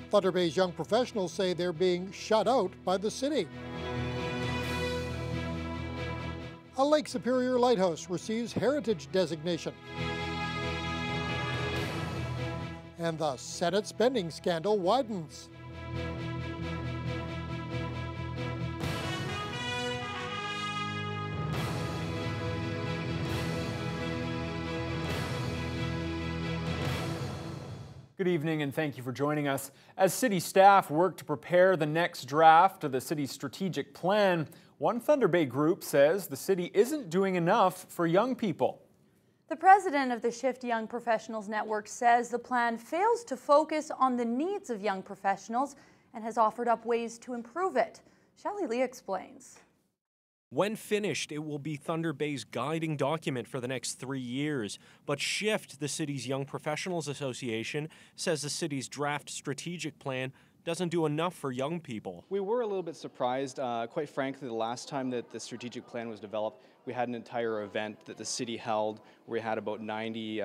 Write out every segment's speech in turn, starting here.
Thunder Bay's young professionals say they're being shut out by the city. A Lake Superior lighthouse receives heritage designation. And the Senate spending scandal widens. Good evening and thank you for joining us. As city staff work to prepare the next draft of the city's strategic plan, one Thunder Bay group says the city isn't doing enough for young people. The president of the Shift Young Professionals Network says the plan fails to focus on the needs of young professionals and has offered up ways to improve it. Shelley Lee explains. When finished, it will be Thunder Bay's guiding document for the next 3 years. But Shift, the city's Young Professionals Association, says the city's draft strategic plan doesn't do enough for young people. We were a little bit surprised. Quite frankly, the last time that the strategic plan was developed, we had an entire event that the city held where we had about 90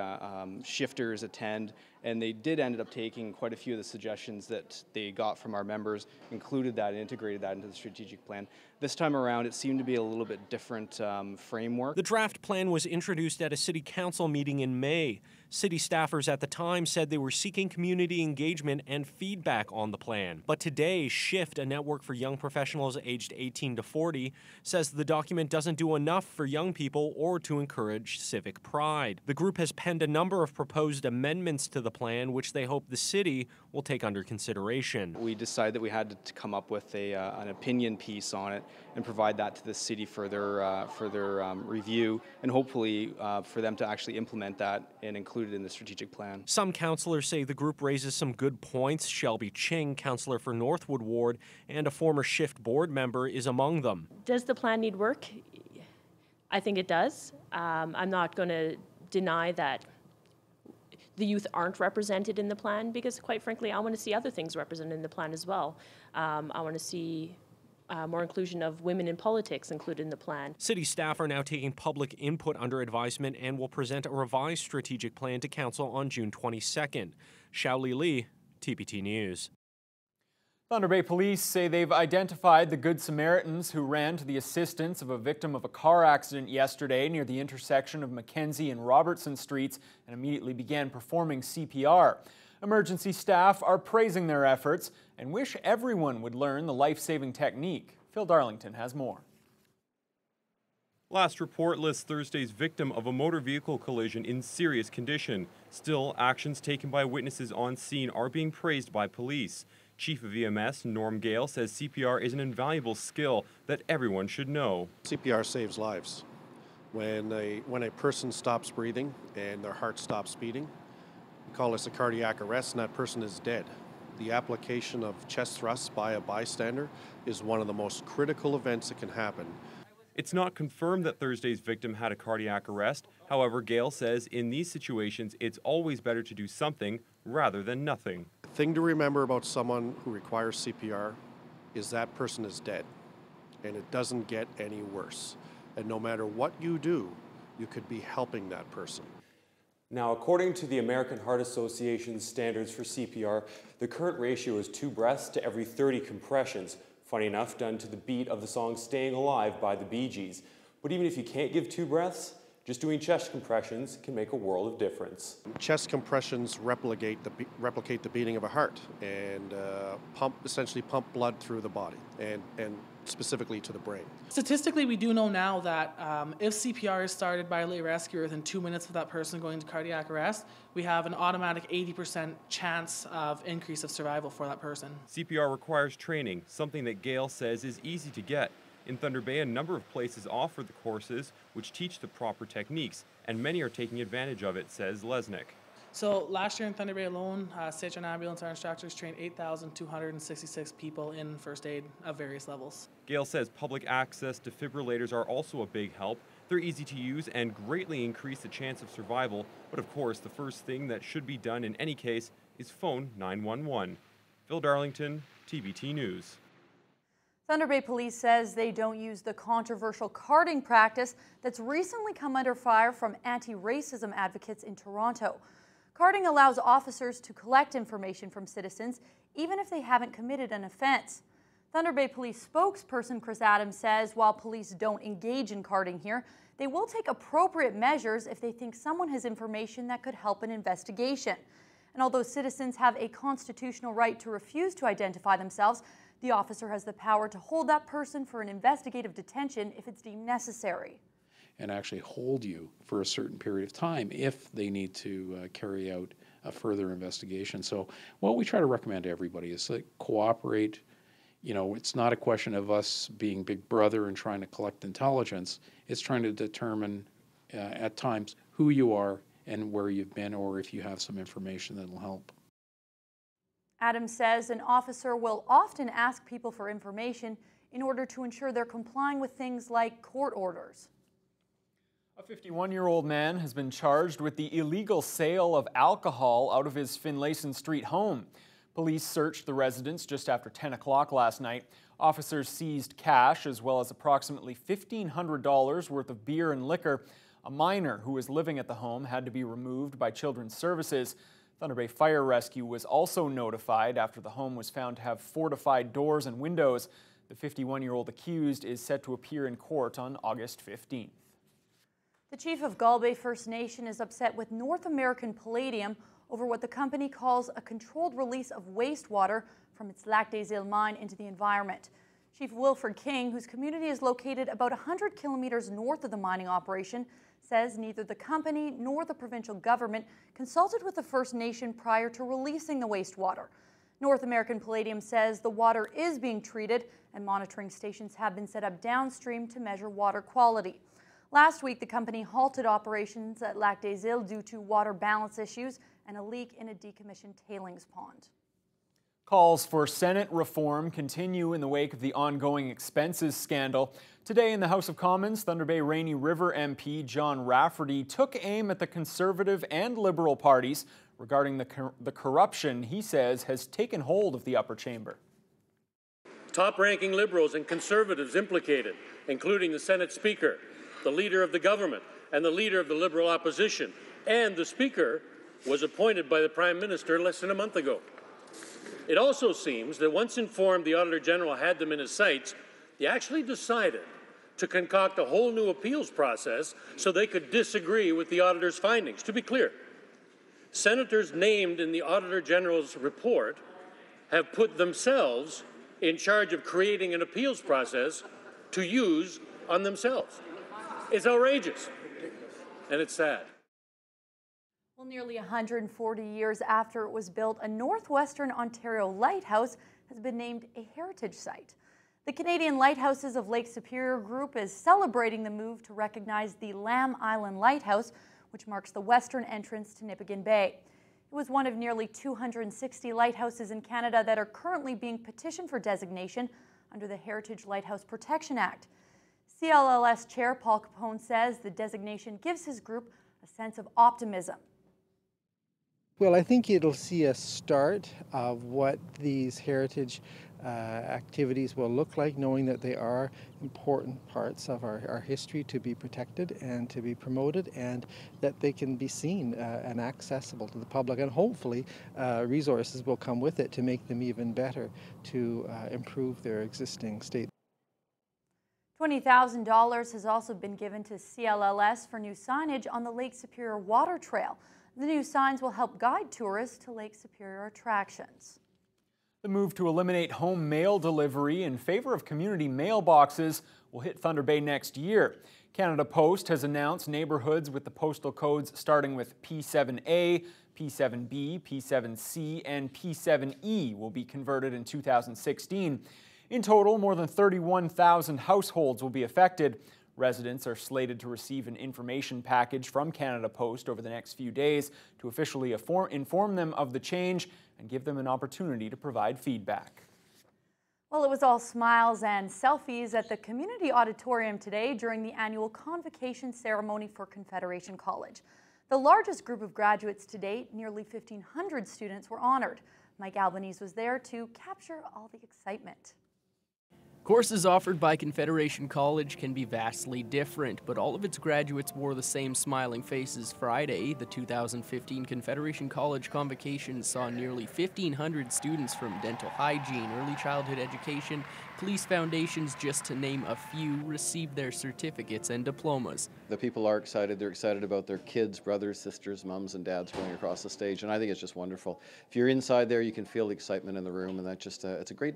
shifters attend, and they did end up taking quite a few of the suggestions that they got from our members, included that and integrated that into the strategic plan. This time around, it seemed to be a little bit different framework. The draft plan was introduced at a city council meeting in May. City staffers at the time said they were seeking community engagement and feedback on the plan. But today, Shift, a network for young professionals aged 18 to 40, says the document doesn't do enough for young people or to encourage civic pride. The group has penned a number of proposed amendments to the plan, which they hope the city will take under consideration. We decided that we had to come up with an opinion piece on it and provide that to the city for their review, and hopefully for them to actually implement that and include it in the strategic plan. Some councillors say the group raises some good points. Shelby Ching, councillor for Northwood Ward and a former Shift board member, is among them. Does the plan need work? I think it does. I'm not going to deny that the youth aren't represented in the plan, because quite frankly, I want to see other things represented in the plan as well. I want to see more inclusion of women in politics included in the plan. City staff are now taking public input under advisement and will present a revised strategic plan to council on June 22nd. Xiaoli Li, TBT News. Thunder Bay police say they've identified the Good Samaritans who ran to the assistance of a victim of a car accident yesterday near the intersection of Mackenzie and Robertson Streets and immediately began performing CPR. Emergency staff are praising their efforts and wish everyone would learn the life-saving technique. Phil Darlington has more. Last report lists Thursday's victim of a motor vehicle collision in serious condition. Still, actions taken by witnesses on scene are being praised by police. Chief of EMS Norm Gale says CPR is an invaluable skill that everyone should know. CPR saves lives. When a person stops breathing and their heart stops beating, we call this a cardiac arrest, and that person is dead. The application of chest thrusts by a bystander is one of the most critical events that can happen. It's not confirmed that Thursday's victim had a cardiac arrest. However, Gale says in these situations, it's always better to do something rather than nothing. The thing to remember about someone who requires CPR is that person is dead, and it doesn't get any worse. And no matter what you do, you could be helping that person. Now, according to the American Heart Association's standards for CPR, the current ratio is 2 breaths to every 30 compressions. Funny enough, done to the beat of the song Staying Alive by the Bee Gees. But even if you can't give 2 breaths, just doing chest compressions can make a world of difference. Chest compressions replicate the beating of a heart and essentially pump blood through the body and specifically to the brain. Statistically, we do know now that if CPR is started by a lay rescuer within 2 minutes of that person going into cardiac arrest, we have an automatic 80% chance of increase of survival for that person. CPR requires training, something that Gale says is easy to get. In Thunder Bay, a number of places offer the courses which teach the proper techniques, and many are taking advantage of it, says Lesnick. So last year in Thunder Bay alone, State John Ambulance, our instructors trained 8,266 people in first aid of various levels. Gale says public access defibrillators are also a big help. They're easy to use and greatly increase the chance of survival, but of course the first thing that should be done in any case is phone 911. Phil Darlington, TBT News. Thunder Bay Police says they don't use the controversial carding practice that's recently come under fire from anti-racism advocates in Toronto. Carding allows officers to collect information from citizens even if they haven't committed an offense. Thunder Bay Police spokesperson Chris Adams says while police don't engage in carding here, they will take appropriate measures if they think someone has information that could help an investigation. And although citizens have a constitutional right to refuse to identify themselves, the officer has the power to hold that person for an investigative detention if it's deemed necessary. And actually hold you for a certain period of time if they need to carry out a further investigation. So what we try to recommend to everybody is to cooperate. You know, it's not a question of us being big brother and trying to collect intelligence. It's trying to determine at times who you are and where you've been, or if you have some information that will help. Adams says an officer will often ask people for information in order to ensure they're complying with things like court orders. A 51-year-old man has been charged with the illegal sale of alcohol out of his Finlayson Street home. Police searched the residence just after 10 o'clock last night. Officers seized cash as well as approximately $1,500 worth of beer and liquor. A minor who was living at the home had to be removed by Children's Services. Thunder Bay Fire Rescue was also notified after the home was found to have fortified doors and windows. The 51-year-old accused is set to appear in court on August 15th. The chief of Gull Bay First Nation is upset with North American Palladium over what the company calls a controlled release of wastewater from its Lac des Îles mine into the environment. Chief Wilfred King, whose community is located about 100 kilometers north of the mining operation, says neither the company nor the provincial government consulted with the First Nation prior to releasing the wastewater. North American Palladium says the water is being treated and monitoring stations have been set up downstream to measure water quality. Last week, the company halted operations at Lac des Îles due to water balance issues and a leak in a decommissioned tailings pond. Calls for Senate reform continue in the wake of the ongoing expenses scandal. Today in the House of Commons, Thunder Bay Rainy River MP John Rafferty took aim at the Conservative and Liberal parties regarding the corruption he says has taken hold of the upper chamber. Top-ranking Liberals and Conservatives implicated, including the Senate Speaker, the Leader of the Government, and the Leader of the Liberal Opposition, and the Speaker was appointed by the Prime Minister less than a month ago. It also seems that once informed the Auditor General had them in his sights, he actually decided to concoct a whole new appeals process so they could disagree with the Auditor's findings. To be clear, senators named in the Auditor General's report have put themselves in charge of creating an appeals process to use on themselves. It's outrageous, and it's sad. Well, nearly 140 years after it was built, a northwestern Ontario lighthouse has been named a heritage site. The Canadian Lighthouses of Lake Superior Group is celebrating the move to recognize the Lamb Island Lighthouse, which marks the western entrance to Nipigon Bay. It was one of nearly 260 lighthouses in Canada that are currently being petitioned for designation under the Heritage Lighthouse Protection Act. CLLS Chair Paul Capone says the designation gives his group a sense of optimism. Well, I think it'll see a start of what these heritage activities will look like, knowing that they are important parts of our history to be protected and to be promoted, and that they can be seen and accessible to the public. And hopefully resources will come with it to make them even better, to improve their existing state. $20,000 has also been given to CLLS for new signage on the Lake Superior Water Trail. The new signs will help guide tourists to Lake Superior attractions. The move to eliminate home mail delivery in favor of community mailboxes will hit Thunder Bay next year. Canada Post has announced neighborhoods with the postal codes starting with P7A, P7B, P7C, and P7E will be converted in 2016. In total, more than 31,000 households will be affected. Residents are slated to receive an information package from Canada Post over the next few days to officially inform them of the change and give them an opportunity to provide feedback. Well, it was all smiles and selfies at the community auditorium today during the annual convocation ceremony for Confederation College. The largest group of graduates to date, nearly 1,500 students, were honored. Mike Albanese was there to capture all the excitement. Courses offered by Confederation College can be vastly different, but all of its graduates wore the same smiling faces Friday. The 2015 Confederation College convocation saw nearly 1,500 students from dental hygiene, early childhood education, police foundations, just to name a few, receive their certificates and diplomas. The people are excited. They're excited about their kids, brothers, sisters, mums, and dads going across the stage, and I think it's just wonderful. If you're inside there, you can feel the excitement in the room, and that just it's a great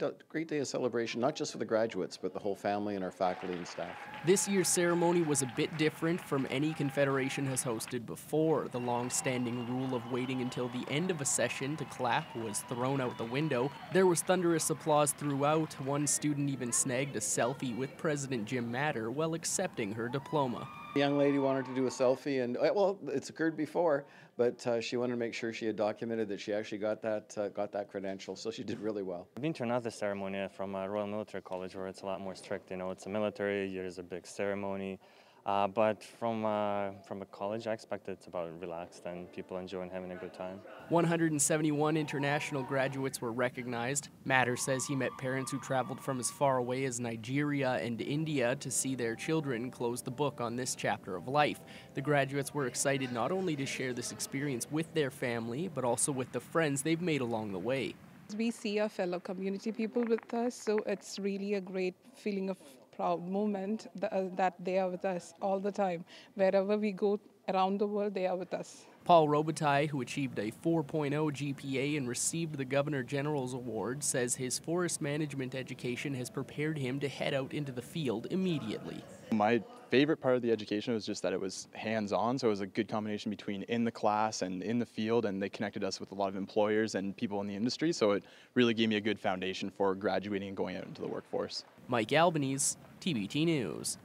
day of celebration, not just for the graduates, but the whole family and our faculty and staff. This year's ceremony was a bit different from any Confederation has hosted before. The long-standing rule of waiting until the end of a session to clap was thrown out the window. There was thunderous applause throughout. One student even snagged a selfie with President Jim Matter while accepting her diploma. The young lady wanted to do a selfie, and well, it's occurred before, but she wanted to make sure she had documented that she actually got that credential, so she did really well. I've been to another ceremony from Royal Military College where it's a lot more strict. You know, it's a military, there's a big ceremony, but from a college, I expect it's about relaxed and people enjoying having a good time. 171 international graduates were recognized. Matter says he met parents who traveled from as far away as Nigeria and India to see their children close the book on this chapter of life. The graduates were excited not only to share this experience with their family, but also with the friends they've made along the way. We see our fellow community people with us, so it's really a great feeling of proud moment that they are with us all the time. Wherever we go around the world, they are with us. Paul Robitaille, who achieved a 4.0 GPA and received the Governor General's Award, says his forest management education has prepared him to head out into the field immediately. My favorite part of the education was just that it was hands-on, so it was a good combination between in the class and in the field, and they connected us with a lot of employers and people in the industry, so it really gave me a good foundation for graduating and going out into the workforce. Mike Albanese, TBT News.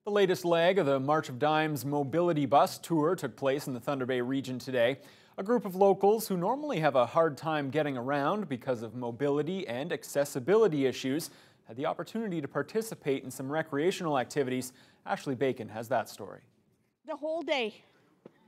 The latest leg of the March of Dimes mobility bus tour took place in the Thunder Bay region today. A group of locals who normally have a hard time getting around because of mobility and accessibility issues had the opportunity to participate in some recreational activities. Ashley Bacon has that story. The whole day.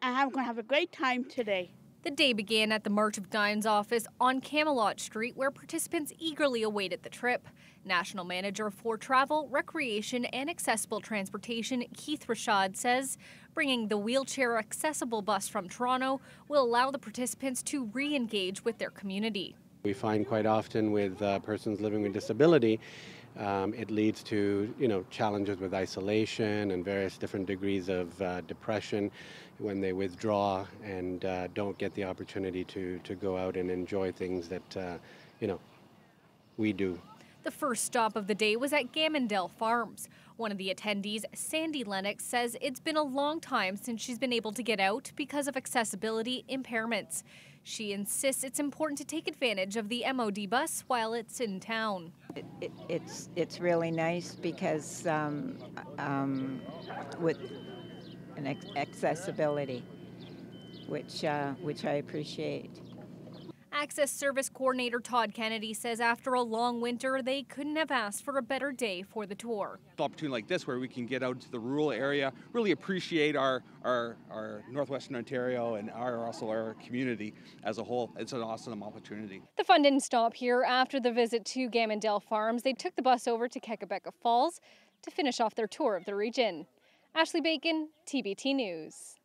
I'm going to have a great time today. The day began at the March of Dimes office on Camelot Street, where participants eagerly awaited the trip. National Manager for Travel, Recreation and Accessible Transportation, Keith Rashad, says bringing the wheelchair-accessible bus from Toronto will allow the participants to re-engage with their community. We find quite often with persons living with disability, it leads to challenges with isolation and various different degrees of depression when they withdraw and don't get the opportunity to go out and enjoy things that we do. The first stop of the day was at Gammondale Farms. One of the attendees, Sandy Lennox, says it's been a long time since she's been able to get out because of accessibility impairments. She insists it's important to take advantage of the MOD bus while it's in town. It's really nice because with an accessibility, which I appreciate. Access Service Coordinator Todd Kennedy says after a long winter, they couldn't have asked for a better day for the tour. An opportunity like this where we can get out into the rural area, really appreciate our Northwestern Ontario and also our community as a whole. It's an awesome opportunity. The fun didn't stop here. After the visit to Gammondale Farms, they took the bus over to Kekabeka Falls to finish off their tour of the region. Ashley Bacon, TBT News.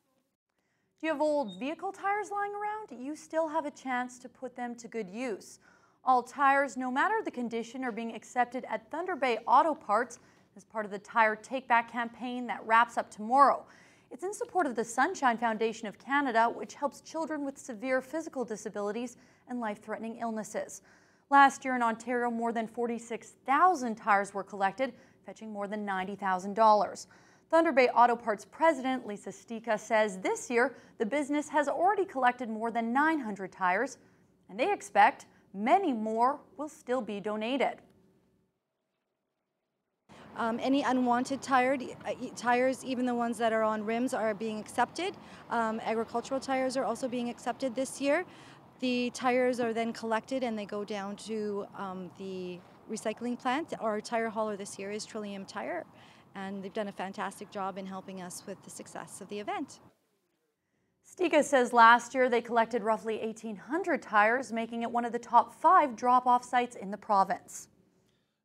Do you have old vehicle tires lying around? You still have a chance to put them to good use. All tires, no matter the condition, are being accepted at Thunder Bay Auto Parts as part of the Tire Take Back campaign that wraps up tomorrow. It's in support of the Sunshine Foundation of Canada, which helps children with severe physical disabilities and life-threatening illnesses. Last year in Ontario, more than 46,000 tires were collected, fetching more than $90,000. Thunder Bay Auto Parts President Lisa Stika says this year the business has already collected more than 900 tires, and they expect many more will still be donated. Any unwanted tires, even the ones that are on rims, are being accepted. Agricultural tires are also being accepted this year. The tires are then collected and they go down to the recycling plant. Our tire hauler this year is Trillium Tire, and they've done a fantastic job in helping us with the success of the event. Stika says last year they collected roughly 1,800 tires, making it one of the top 5 drop-off sites in the province.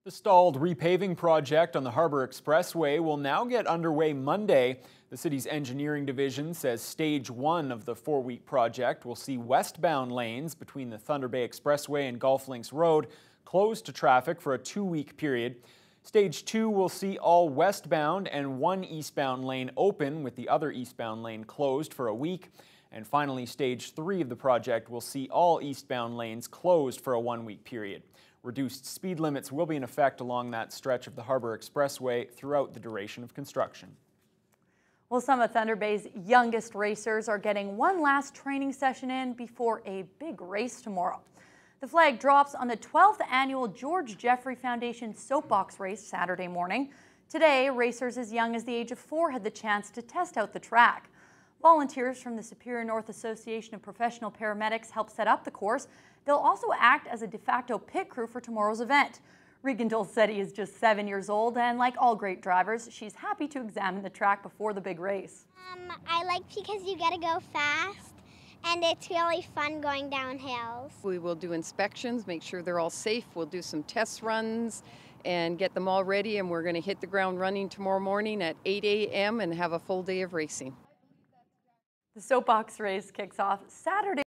The stalled repaving project on the Harbour Expressway will now get underway Monday. The city's engineering division says stage 1 of the 4-week project will see westbound lanes between the Thunder Bay Expressway and Gulf Links Road closed to traffic for a 2-week period. Stage 2 will see all westbound and 1 eastbound lane open, with the other eastbound lane closed for a week. And finally, stage 3 of the project will see all eastbound lanes closed for a 1-week period. Reduced speed limits will be in effect along that stretch of the Harbour Expressway throughout the duration of construction. Well, some of Thunder Bay's youngest racers are getting one last training session in before a big race tomorrow. The flag drops on the 12th annual George Jeffrey Foundation Soapbox race Saturday morning. Today, racers as young as the age of 4 had the chance to test out the track. Volunteers from the Superior North Association of Professional Paramedics helped set up the course. They'll also act as a de facto pit crew for tomorrow's event. Regan Dulcetti is just 7 years old, and like all great drivers, she's happy to examine the track before the big race. I like because you get to go fast, and it's really fun going down hills. We will do inspections, make sure they're all safe. We'll do some test runs and get them all ready, and we're going to hit the ground running tomorrow morning at 8 a.m. and have a full day of racing. The Soapbox race kicks off Saturday.